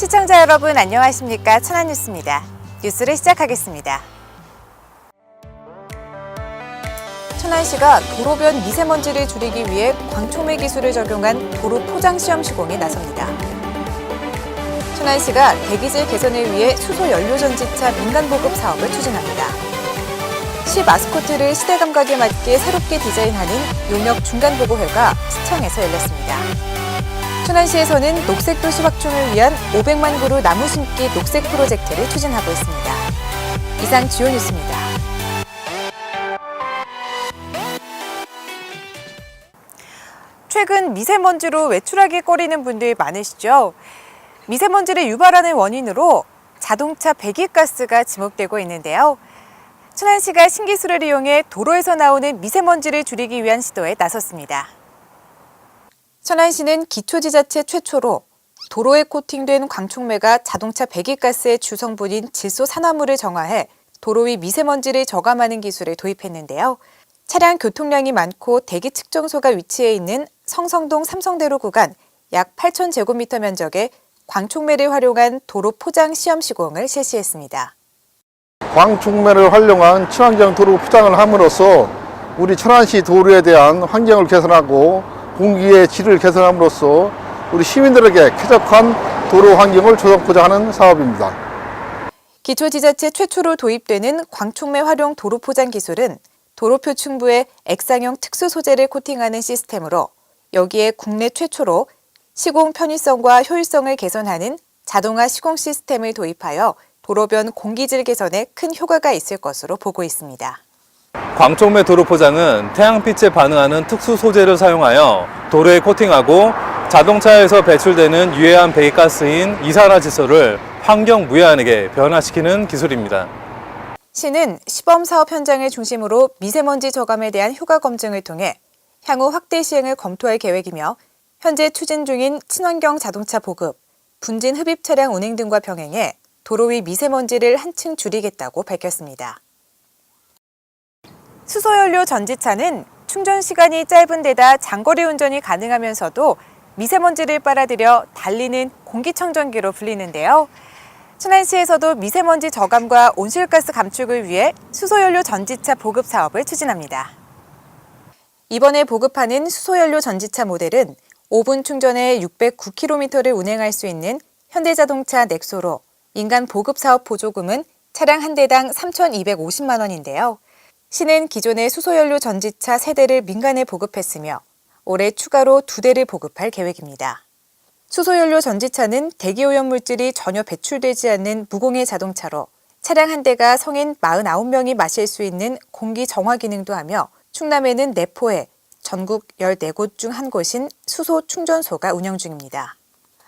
시청자 여러분 안녕하십니까? 천안뉴스입니다. 뉴스를 시작하겠습니다. 천안시가 도로변 미세먼지를 줄이기 위해 광촉매 기술을 적용한 도로 포장 시험 시공에 나섭니다. 천안시가 대기질 개선을 위해 수소 연료 전지차 민간 보급 사업을 추진합니다. 시 마스코트를 시대 감각에 맞게 새롭게 디자인하는 용역 중간 보고회가 시청에서 열렸습니다. 천안시에서는 녹색 도시 확충을 위한 500만 그루 나무 심기 녹색 프로젝트를 추진하고 있습니다. 이상 주요 뉴스입니다. 최근 미세먼지로 외출하기 꺼리는 분들 많으시죠? 미세먼지를 유발하는 원인으로 자동차 배기가스가 지목되고 있는데요. 천안시가 신기술을 이용해 도로에서 나오는 미세먼지를 줄이기 위한 시도에 나섰습니다. 천안시는 기초지자체 최초로 도로에 코팅된 광촉매가 자동차 배기가스의 주성분인 질소산화물을 정화해 도로 위 미세먼지를 저감하는 기술을 도입했는데요. 차량 교통량이 많고 대기 측정소가 위치해 있는 성성동 삼성대로 구간 약 8,000제곱미터 면적에 광촉매를 활용한 도로 포장 시험 시공을 실시했습니다. 광촉매를 활용한 친환경 도로 포장을 함으로써 우리 천안시 도로에 대한 환경을 개선하고 공기의 질을 개선함으로써 우리 시민들에게 쾌적한 도로 환경을 조성하고자 하는 사업입니다. 기초지자체 최초로 도입되는 광촉매 활용 도로 포장 기술은 도로표 층부에 액상형 특수 소재를 코팅하는 시스템으로 여기에 국내 최초로 시공 편의성과 효율성을 개선하는 자동화 시공 시스템을 도입하여 도로변 공기질 개선에 큰 효과가 있을 것으로 보고 있습니다. 광촉매 도로 포장은 태양빛에 반응하는 특수 소재를 사용하여 도로에 코팅하고 자동차에서 배출되는 유해한 배기가스인 이산화질소를 환경 무해하게 변화시키는 기술입니다. 시는 시범 사업 현장을 중심으로 미세먼지 저감에 대한 효과 검증을 통해 향후 확대 시행을 검토할 계획이며 현재 추진 중인 친환경 자동차 보급, 분진 흡입 차량 운행 등과 병행해 도로 위 미세먼지를 한층 줄이겠다고 밝혔습니다. 수소연료 전지차는 충전 시간이 짧은 데다 장거리 운전이 가능하면서도 미세먼지를 빨아들여 달리는 공기청정기로 불리는데요. 천안시에서도 미세먼지 저감과 온실가스 감축을 위해 수소연료 전지차 보급 사업을 추진합니다. 이번에 보급하는 수소연료 전지차 모델은 5분 충전에 609km를 운행할 수 있는 현대자동차 넥소로 인간 보급 사업 보조금은 차량 한 대당 3,250만 원인데요. 시는 기존의 수소연료 전지차 3대를 민간에 보급했으며 올해 추가로 2대를 보급할 계획입니다. 수소연료 전지차는 대기오염물질이 전혀 배출되지 않는 무공해 자동차로 차량 한 대가 성인 49명이 마실 수 있는 공기 정화 기능도 하며 충남에는 내포에 전국 14곳 중 한 곳인 수소 충전소가 운영 중입니다.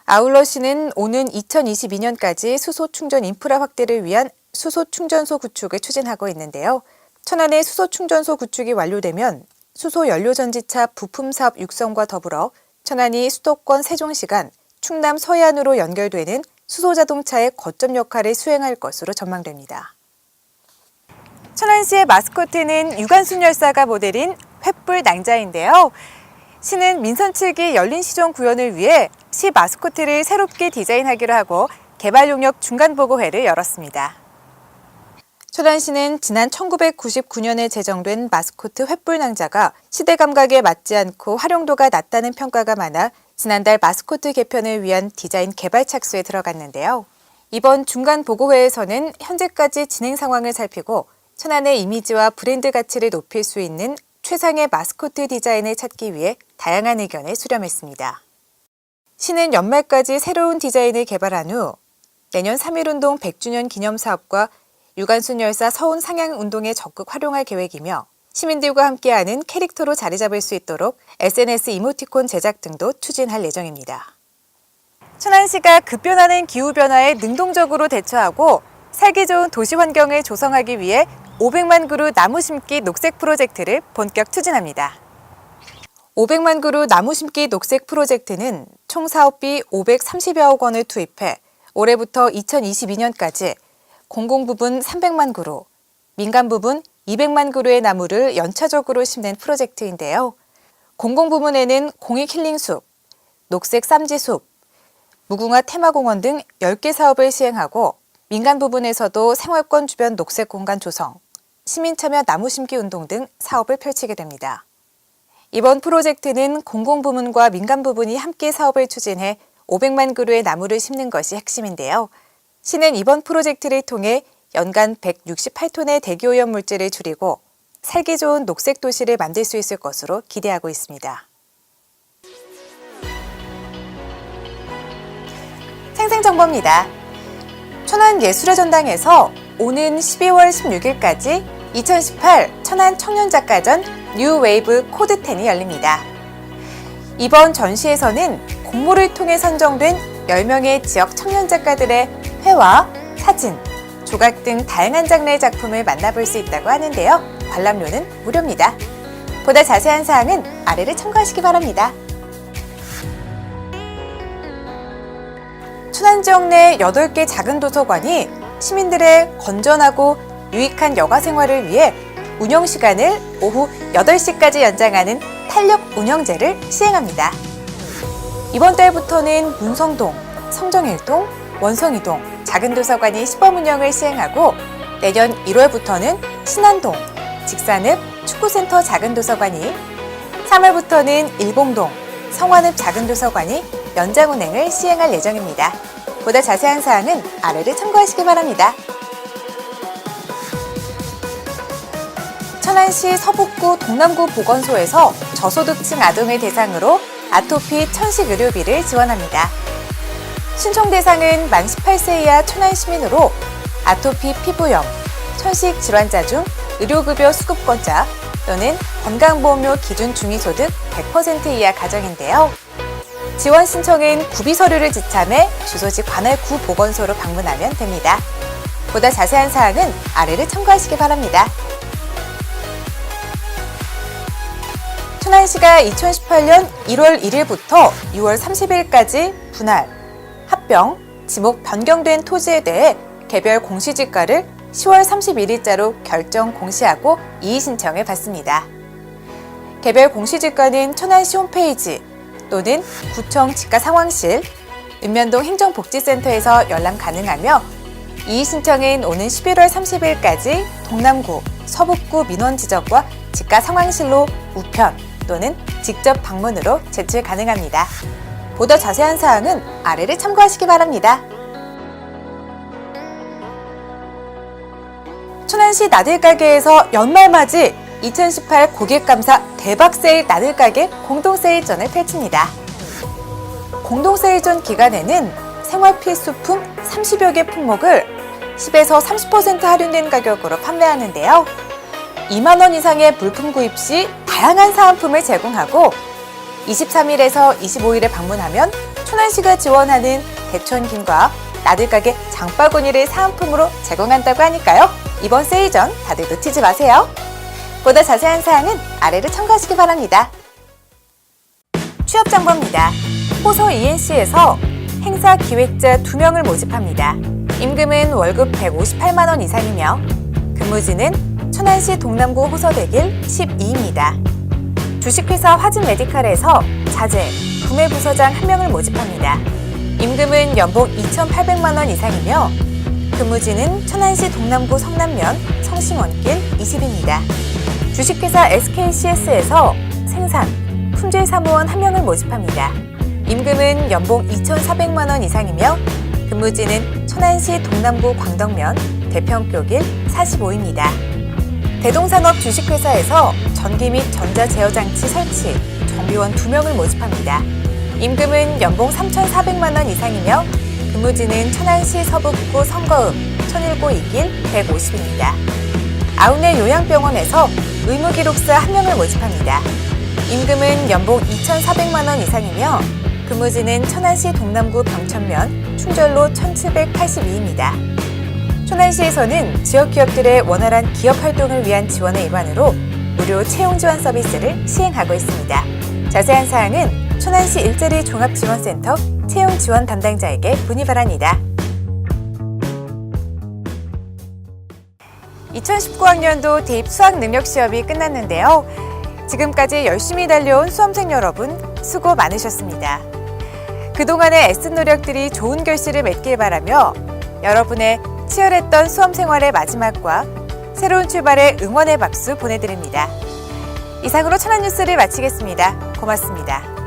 아울러 시는 오는 2022년까지 수소 충전 인프라 확대를 위한 수소 충전소 구축을 추진하고 있는데요. 천안의 수소 충전소 구축이 완료되면 수소 연료 전지차 부품 사업 육성과 더불어 천안이 수도권 세종시 간 충남 서해안으로 연결되는 수소 자동차의 거점 역할을 수행할 것으로 전망됩니다. 천안시의 마스코트는 유관순 열사가 모델인 횃불 낭자인데요. 시는 민선 7기 열린시정 구현을 위해 시 마스코트를 새롭게 디자인하기로 하고 개발 용역 중간 보고회를 열었습니다. 천안시는 지난 1999년에 제정된 마스코트 횃불 낭자가 시대 감각에 맞지 않고 활용도가 낮다는 평가가 많아 지난달 마스코트 개편을 위한 디자인 개발 착수에 들어갔는데요. 이번 중간 보고회에서는 현재까지 진행 상황을 살피고 천안의 이미지와 브랜드 가치를 높일 수 있는 최상의 마스코트 디자인을 찾기 위해 다양한 의견을 수렴했습니다. 시는 연말까지 새로운 디자인을 개발한 후 내년 3.1운동 100주년 기념사업과 유관순 열사 서운 상향운동에 적극 활용할 계획이며 시민들과 함께하는 캐릭터로 자리 잡을 수 있도록 SNS 이모티콘 제작 등도 추진할 예정입니다. 천안시가 급변하는 기후변화에 능동적으로 대처하고 살기 좋은 도시 환경을 조성하기 위해 500만 그루 나무 심기 녹색 프로젝트를 본격 추진합니다. 500만 그루 나무 심기 녹색 프로젝트는 총 사업비 530여억 원을 투입해 올해부터 2022년까지 공공 부분 300만 그루, 민간 부분 200만 그루의 나무를 연차적으로 심는 프로젝트인데요. 공공 부문에는 공익 힐링숲, 녹색 쌈지숲, 무궁화 테마공원 등 10개 사업을 시행하고 민간 부분에서도 생활권 주변 녹색 공간 조성, 시민 참여 나무 심기 운동 등 사업을 펼치게 됩니다. 이번 프로젝트는 공공부문과 민간 부분이 함께 사업을 추진해 500만 그루의 나무를 심는 것이 핵심인데요. 시는 이번 프로젝트를 통해 연간 168톤의 대기오염 물질을 줄이고 살기 좋은 녹색 도시를 만들 수 있을 것으로 기대하고 있습니다. 생생정보입니다. 천안예술의 전당에서 오는 12월 16일까지 2018 천안 청년작가전 뉴웨이브 코드10이 열립니다. 이번 전시에서는 공모를 통해 선정된 10명의 지역 청년 작가들의 회화, 사진, 조각 등 다양한 장르의 작품을 만나볼 수 있다고 하는데요. 관람료는 무료입니다. 보다 자세한 사항은 아래를 참고하시기 바랍니다. 천안 지역 내 8개 작은 도서관이 시민들의 건전하고 유익한 여가 생활을 위해 운영 시간을 오후 8시까지 연장하는 탄력 운영제를 시행합니다. 이번 달부터는 문성동, 성정일동, 원성이동 작은 도서관이 시범 운영을 시행하고 내년 1월부터는 신안동, 직산읍 축구센터 작은 도서관이 3월부터는 일봉동, 성완읍 작은 도서관이 연장 운행을 시행할 예정입니다. 보다 자세한 사항은 아래를 참고하시기 바랍니다. 천안시 서북구 동남구 보건소에서 저소득층 아동을 대상으로 아토피 천식 의료비를 지원합니다. 신청 대상은 만 18세 이하 천안 시민으로 아토피 피부염, 천식 질환자 중 의료급여 수급권자 또는 건강보험료 기준 중위소득 100% 이하 가정인데요. 지원 신청은 구비 서류를 지참해 주소지 관할구 보건소로 방문하면 됩니다. 보다 자세한 사항은 아래를 참고하시기 바랍니다. 천안시가 2018년 1월 1일부터 6월 30일까지 분할, 합병, 지목 변경된 토지에 대해 개별 공시지가를 10월 31일자로 결정 공시하고 이의 신청을 받습니다. 개별 공시지가는 천안시 홈페이지 또는 구청 지가상황실, 읍면동 행정복지센터에서 열람 가능하며 이의 신청은 오는 11월 30일까지 동남구, 서북구 민원지적과 지가상황실로 우편 또는 직접 방문으로 제출 가능합니다. 보다 자세한 사항은 아래를 참고하시기 바랍니다. 천안시 나들가게에서 연말맞이 2018 고객감사 대박세일 나들가게 공동세일전을 펼칩니다. 공동세일전 기간에는 생활필수품 30여 개 품목을 10에서 30% 할인된 가격으로 판매하는데요. 2만 원 이상의 물품 구입 시 다양한 사은품을 제공하고 23일에서 25일에 방문하면 천안시가 지원하는 대천김과 나들가게 장바구니를 사은품으로 제공한다고 하니까요. 이번 세일 전 다들 놓치지 마세요. 보다 자세한 사항은 아래를 참고하시기 바랍니다. 취업 정보입니다. 호서 ENC에서 행사 기획자 2명을 모집합니다. 임금은 월급 158만 원 이상이며 근무지는 천안시 동남구 호서대길 12입니다. 주식회사 화진메디칼에서 자재, 구매 부서장 1명을 모집합니다. 임금은 연봉 2,800만 원 이상이며 근무지는 천안시 동남구 성남면 성심원길 20입니다. 주식회사 SKCS에서 생산, 품질 사무원 1명을 모집합니다. 임금은 연봉 2,400만 원 이상이며 근무지는 천안시 동남구 광덕면 대평교길 45입니다. 대동산업 주식회사에서 전기 및 전자제어장치 설치, 정비원 2명을 모집합니다. 임금은 연봉 3,400만 원 이상이며 근무지는 천안시 서북구 성거읍 1001고 2길 150입니다. 아우네 요양병원에서 의무기록사 1명을 모집합니다. 임금은 연봉 2,400만 원 이상이며 근무지는 천안시 동남구 병천면 충절로 1782입니다. 천안시에서는 지역 기업들의 원활한 기업 활동을 위한 지원의 일환으로 무료 채용 지원 서비스를 시행하고 있습니다. 자세한 사항은 천안시 일자리 종합지원센터 채용 지원 담당자에게 문의 바랍니다. 2019학년도 대입 수학 능력 시험이 끝났는데요. 지금까지 열심히 달려온 수험생 여러분 수고 많으셨습니다. 그동안의 애쓴 노력들이 좋은 결실을 맺길 바라며 여러분의 치열했던 수험 생활의 마지막과 새로운 출발에 응원의 박수 보내드립니다. 이상으로 천안뉴스를 마치겠습니다. 고맙습니다.